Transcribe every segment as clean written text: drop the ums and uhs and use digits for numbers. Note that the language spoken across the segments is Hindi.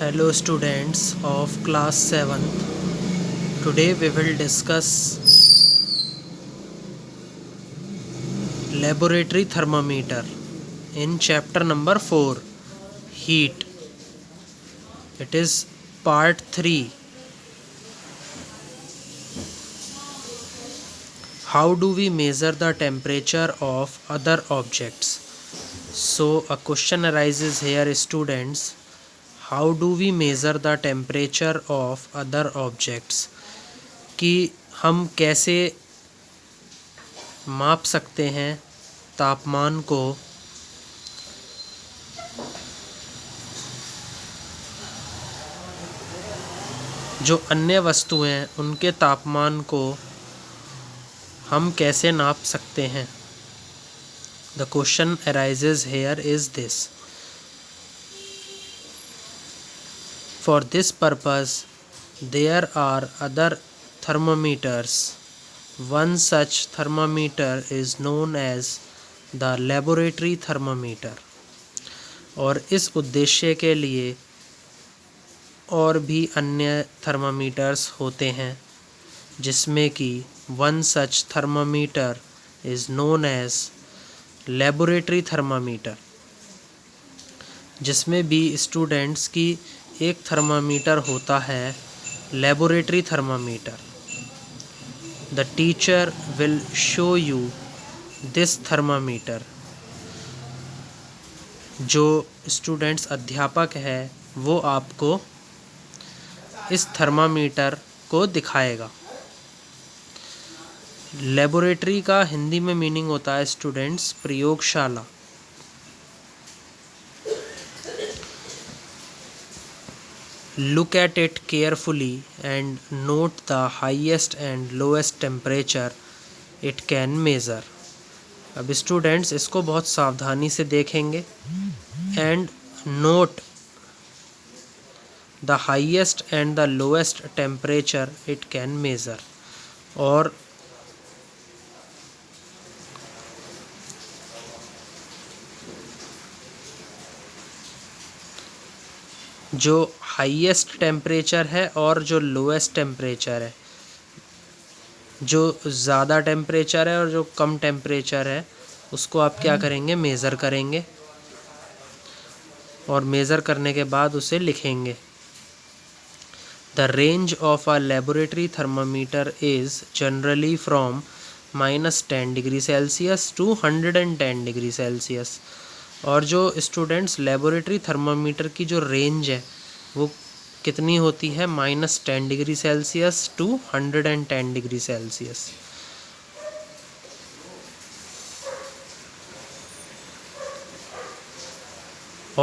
Hello students of class 7th. Today we will discuss laboratory thermometer in chapter number 4, heat. It is part 3. How do we measure the temperature of other objects? So a question arises here, students. How do we measure the temperature of other objects? कि हम कैसे माप सकते हैं तापमान को जो अन्य वस्तुएं हैं उनके तापमान को हम कैसे नाप सकते हैं. The question arises here is this. For this purpose there are other thermometers. One such thermometer is known as the laboratory thermometer. और इस उद्देश्य के लिए और भी अन्य थर्मामीटर्स होते हैं जिसमें कि one such thermometer is known as laboratory thermometer. जिसमें भी स्टूडेंट्स की एक थर्मामीटर होता है laboratory thermometer. The teacher will show you this thermometer. जो स्टूडेंट्स अध्यापक है वो आपको इस थर्मामीटर को दिखाएगा. लेबोरेटरी का हिंदी में मीनिंग होता है स्टूडेंट्स प्रयोगशाला. Look at it carefully and note the highest and lowest temperature it can measure. अब स्टूडेंट्स इसको बहुत सावधानी से देखेंगे. And note the highest and the lowest temperature it can measure. और जो हाईएस्ट टेम्परेचर है और जो लोएस्ट टेम्परेचर है, जो ज़्यादा टेम्परेचर है और जो कम टेम्परेचर है, उसको आप क्या करेंगे, मेज़र करेंगे और मेज़र करने के बाद उसे लिखेंगे. The range of a laboratory thermometer is generally from -10 degree Celsius to 110 degree Celsius. और जो स्टूडेंट्स लेबोरेटरी थर्मामीटर की जो रेंज है वो कितनी होती है, -10 degree Celsius to 110 degree Celsius.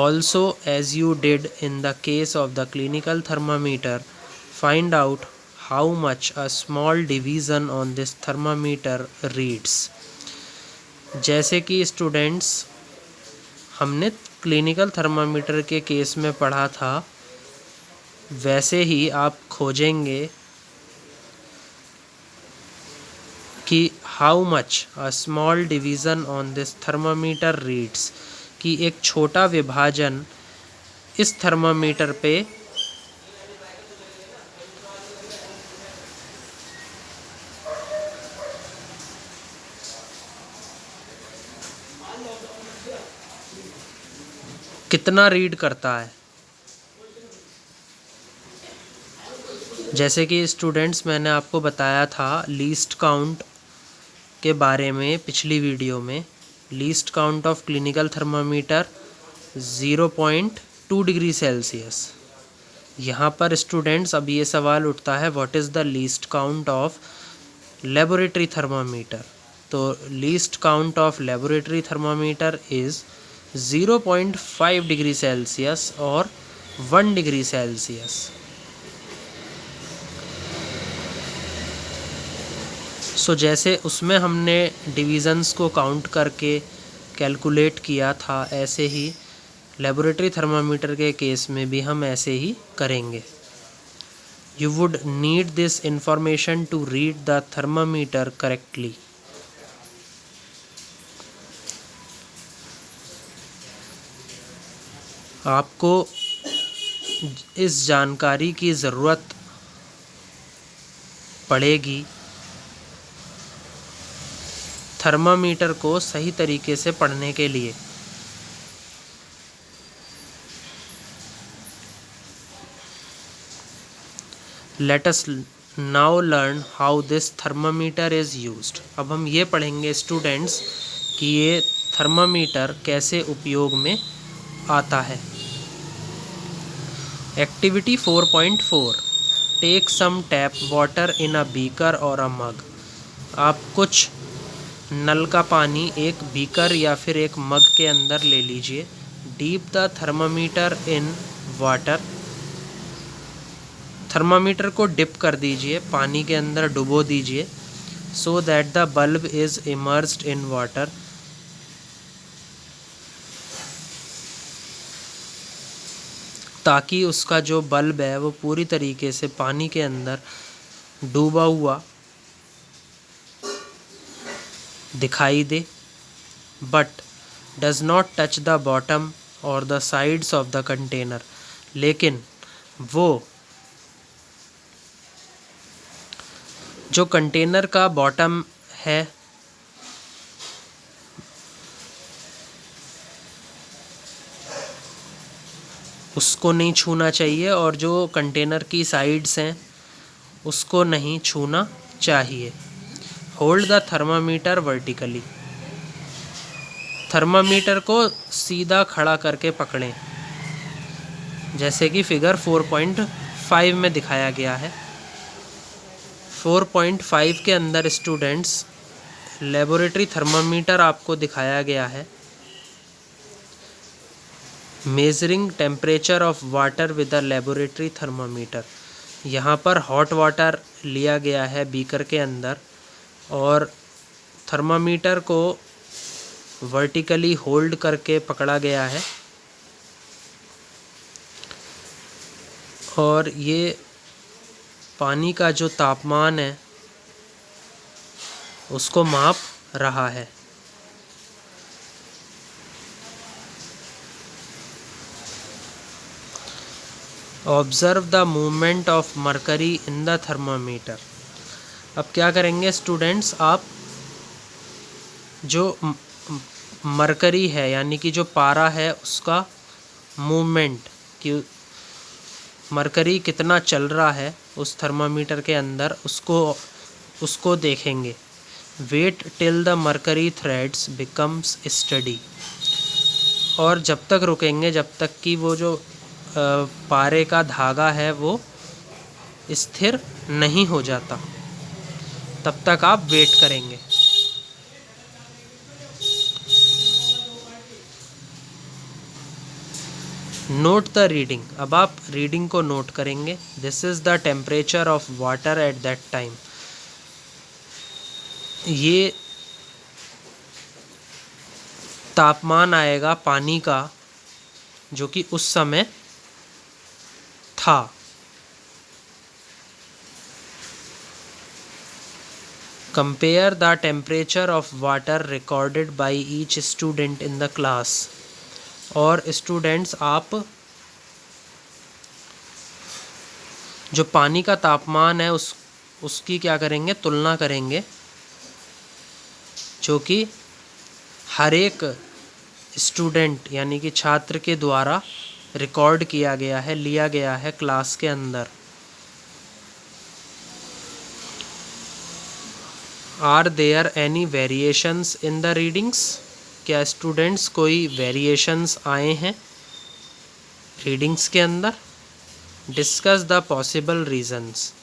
Also, as you did in the case of the clinical thermometer, find out how much a small division on this thermometer reads. जैसे कि स्टूडेंट्स हमने क्लिनिकल थर्मामीटर के केस में पढ़ा था, वैसे ही आप खोजेंगे कि how much a small division on this thermometer reads, कि एक छोटा विभाजन इस थर्मामीटर पे कितना रीड करता है. जैसे कि स्टूडेंट्स मैंने आपको बताया था लीस्ट काउंट के बारे में पिछली वीडियो में. Least count of clinical thermometer 0.2 degree Celsius. यहाँ पर स्टूडेंट्स अब ये सवाल उठता है what is the least count of laboratory thermometer. तो least count of laboratory thermometer is 0.5 degree Celsius और 1 डिग्री सेल्सियस. सो जैसे उसमें हमने डिवीज़न्स को काउंट करके कैलकुलेट किया था, ऐसे ही लेबोरेटरी थर्मामीटर के केस में भी हम ऐसे ही करेंगे. You would need this information to read the thermometer correctly. आपको इस जानकारी की ज़रूरत पड़ेगी थर्मामीटर को सही तरीके से पढ़ने के लिए। Let us now learn how this thermometer is used। अब हम ये पढ़ेंगे स्टूडेंट्स कि ये थर्मामीटर कैसे उपयोग में आता है। Activity 4.4 take some tap water in a beaker और अ मग। आप कुछ नल का पानी एक बीकर या फिर एक मग के अंदर ले लीजिए। Deep the thermometer in water. Thermometer को डिप कर दीजिए, पानी के अंदर डुबो दीजिए। So that the bulb is immersed in water. ताकि उसका जो बल्ब है वो पूरी तरीके से पानी के अंदर डूबा हुआ दिखाई दे। But does not touch the bottom और the sides of the container. लेकिन वो जो कंटेनर का बॉटम है उसको नहीं छूना चाहिए और जो कंटेनर की साइड्स हैं उसको नहीं छूना चाहिए। Hold the thermometer vertically. Thermometer को सीधा खड़ा करके पकड़ें, जैसे कि फिगर 4.5 में दिखाया गया है। 4.5 के अंदर स्टूडेंट्स लेबोरेटरी थर्मामीटर आपको दिखाया गया है। Measuring temperature of water with a laboratory thermometer. यहाँ पर हॉट वाटर लिया गया है बीकर के अंदर और थर्मामीटर को वर्टिकली होल्ड करके पकड़ा गया है और ये पानी का जो तापमान है उसको माप रहा है। Observe the movement of mercury in the thermometer. अब क्या करेंगे स्टूडेंट्स, आप जो मरकरी है यानी कि जो पारा है उसका मूवमेंट कि मरकरी कितना चल रहा है उस थर्मामीटर के अंदर उसको देखेंगे। Wait till the mercury threads becomes steady. और जब तक रुकेंगे जब तक कि वो जो पारे का धागा है वो स्थिर नहीं हो जाता, तब तक आप वेट करेंगे। Note the reading. अब आप रीडिंग को नोट करेंगे। This is the temperature of water at that time. ये तापमान आएगा पानी का जो कि उस समय था। Compare the temperature of water recorded by each student in the class. और स्टूडेंट्स आप जो पानी का तापमान है उसकी क्या करेंगे, तुलना करेंगे, जो कि हर एक स्टूडेंट यानी कि छात्र के द्वारा रिकॉर्ड किया गया है, लिया गया है क्लास के अंदर। Are there any variations in the readings. क्या स्टूडेंट्स कोई वेरिएशंस आए हैं रीडिंग्स के अंदर। Discuss the possible reasons.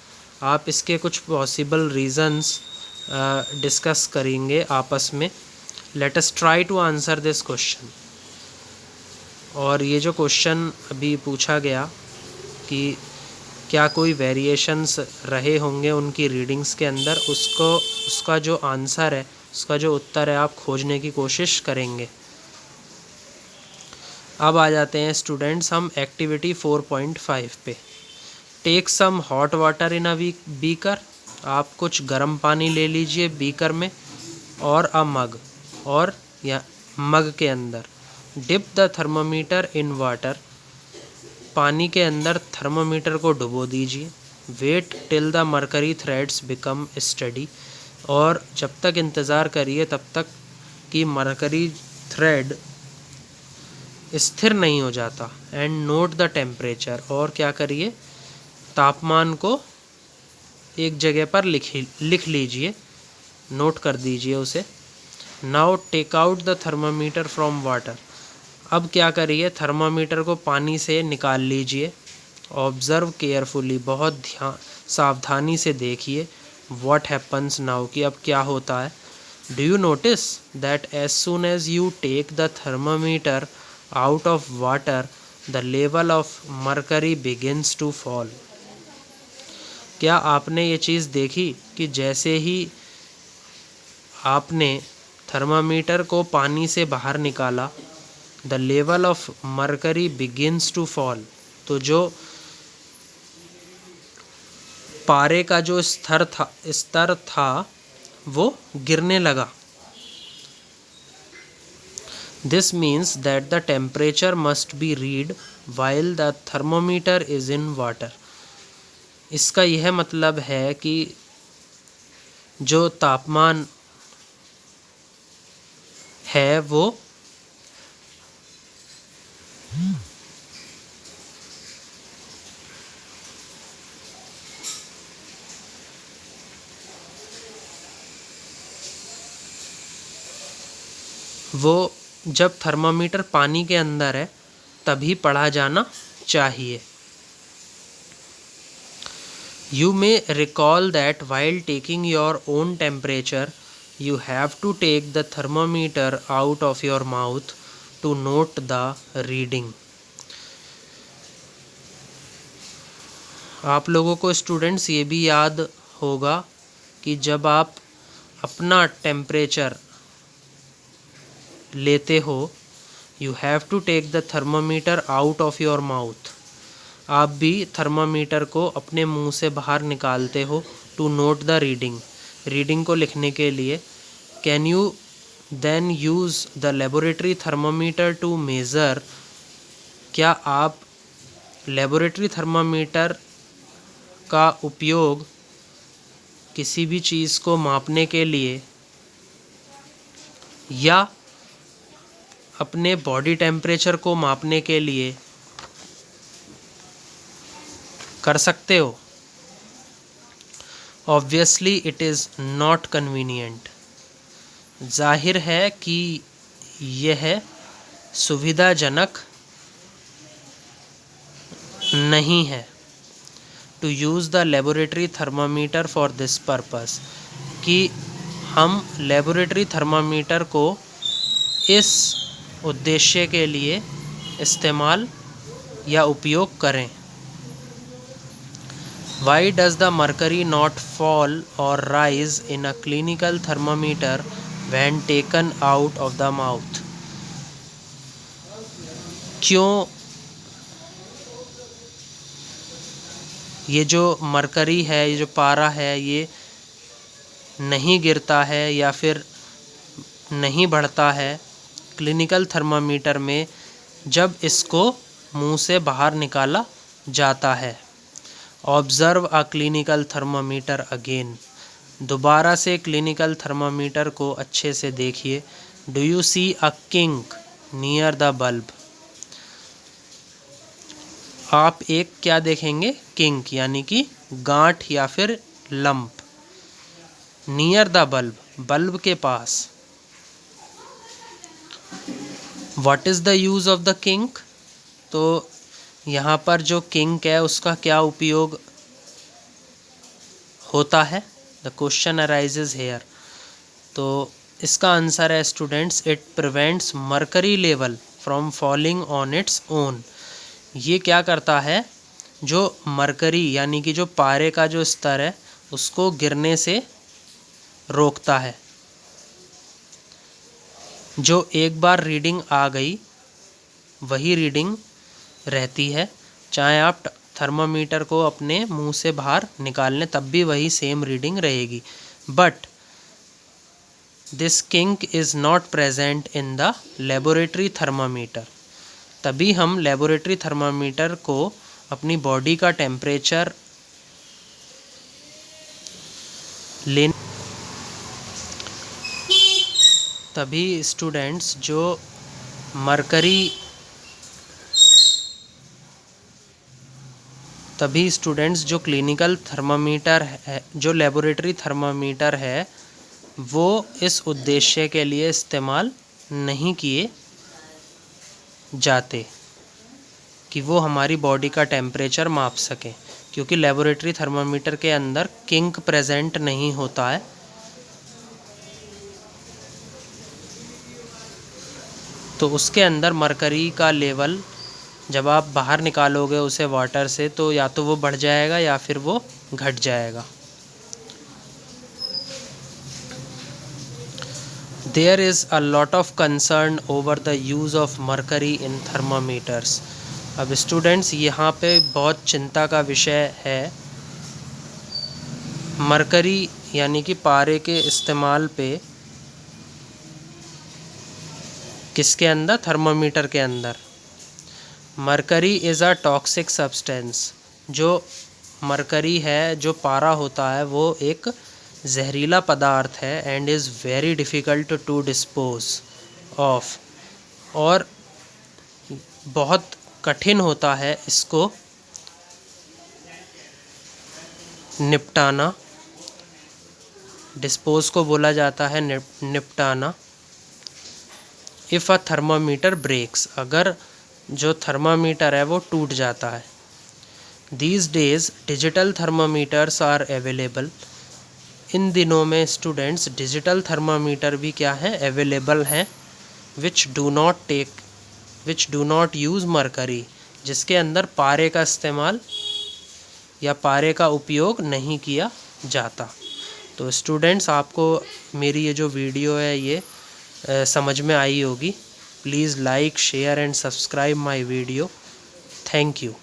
आप इसके कुछ पॉसिबल रीज़न्स डिस्कस करेंगे आपस में। Let us try to answer this question. और ये जो क्वेश्चन अभी पूछा गया कि क्या कोई वेरिएशंस रहे होंगे उनकी रीडिंग्स के अंदर, उसका जो आंसर है, उसका जो उत्तर है आप खोजने की कोशिश करेंगे। अब आ जाते हैं स्टूडेंट्स हम एक्टिविटी 4.5 पे। Take some hot water in a beaker. आप कुछ गर्म पानी ले लीजिए बीकर में और अ मग, और या मग के अंदर। Dip the thermometer in water. पानी के अंदर थर्मामीटर को डुबो दीजिए। Wait till the mercury threads become steady, और जब तक इंतज़ार करिए तब तक कि मरकरी थ्रेड स्थिर नहीं हो जाता। एंड नोट द टेम्परेचर, और क्या करिए, तापमान को एक जगह पर लिख लीजिए, नोट कर दीजिए उसे। Now take out the thermometer from water, अब क्या करिए, थर्मामीटर को पानी से निकाल लीजिए। ऑब्ज़र्व केयरफुली, बहुत सावधानी से देखिए। व्हाट हैपन्स नाउ, कि अब क्या होता है। Do you notice that as soon as you take the thermometer out of water the level of mercury begins to fall. क्या आपने ये चीज़ देखी कि जैसे ही आपने थर्मामीटर को पानी से बाहर निकाला, the level of mercury begins to fall, तो जो पारे का जो स्तर था वो गिरने लगा। This means that the temperature must be read while the thermometer is in water. इसका यह मतलब है कि जो तापमान है वो जब थर्मामीटर पानी के अंदर है तभी पढ़ा जाना चाहिए। You may recall that while taking your own temperature, you have to take the thermometer out of your mouth to note the reading. आप लोगों को स्टूडेंट्स ये भी याद होगा कि जब आप अपना टेम्परेचर लेते हो, you have to take the thermometer out of your mouth. आप भी थर्मामीटर को अपने मुंह से बाहर निकालते हो, to note the reading, reading को लिखने के लिए। Can you then use the laboratory thermometer to measure, क्या आप लेबोरेटरी थर्मामीटर का उपयोग किसी भी चीज़ को मापने के लिए या अपने बॉडी टेम्परेचर को मापने के लिए कर सकते हो? Obviously it is not convenient, जाहिर है कि यह सुविधाजनक नहीं है। To use the laboratory thermometer for this purpose, कि हम लेबोरेटरी थर्मामीटर को इस उद्देश्य के लिए इस्तेमाल या उपयोग करें। Why does the mercury not fall or rise in a clinical thermometer when taken out of the mouth? क्यों ये जो मरकरी है, ये जो पारा है, ये नहीं गिरता है या फिर नहीं बढ़ता है क्लिनिकल थर्मामीटर में जब इसको मुंह से बाहर निकाला जाता है? Observe a clinical thermometer again, दोबारा से क्लिनिकल थर्मामीटर को अच्छे से देखिए। Do you see a kink near the bulb, आप एक क्या देखेंगे, किंक यानी कि गांठ या फिर lump. Near the bulb, bulb के पास। What is the use of the kink, तो यहाँ पर जो किंक है उसका क्या उपयोग होता है? The question arises here. तो इसका आंसर है students, it prevents mercury level from falling on its own. ये क्या करता है, जो मरकरी यानी कि जो पारे का जो स्तर है उसको गिरने से रोकता है। जो एक बार रीडिंग आ गई वही रीडिंग रहती है, चाहे आप थर्मामीटर को अपने मुंह से बाहर निकाल लें तब भी वही सेम रीडिंग रहेगी। But this kink is not present in the laboratory thermometer, तभी हम लेबोरेटरी थर्मामीटर को अपनी बॉडी का टेम्परेचर लेने, तभी स्टूडेंट्स जो क्लिनिकल थर्मामीटर है, जो लेबोरेटरी थर्मामीटर है, वो इस उद्देश्य के लिए इस्तेमाल नहीं किए जाते कि वो हमारी बॉडी का टेम्परेचर माप सकें, क्योंकि लेबोरेटरी थर्मामीटर के अंदर किंक प्रेजेंट नहीं होता है। तो उसके अंदर मरकरी का लेवल जब आप बाहर निकालोगे उसे वाटर से, तो या तो वो बढ़ जाएगा या फिर वो घट जाएगा। There is a lot of concern over the use of mercury in thermometers. अब स्टूडेंट्स यहाँ पे बहुत चिंता का विषय है मरकरी यानी कि पारे के इस्तेमाल पे। किसके अंदर? थर्मामीटर के अंदर। Mercury is a toxic substance. जो मरकरी है, जो पारा होता है, वो एक जहरीला पदार्थ है and is very difficult to dispose of, और बहुत कठिन होता है इसको निपटाना। डिस्पोज को बोला जाता है निपटाना। इफ़ अ थर्मामीटर ब्रेक्स, अगर जो थर्मामीटर है वो टूट जाता है। These days digital thermometers are available. इन दिनों में स्टूडेंट्स डिजिटल थर्मामीटर भी क्या है? अवेलेबल हैं। Which do not use mercury, जिसके अंदर पारे का इस्तेमाल या पारे का उपयोग नहीं किया जाता। तो स्टूडेंट्स, आपको मेरी ये जो वीडियो है ये समझ में आई होगी। Please like, share and subscribe my video. Thank you.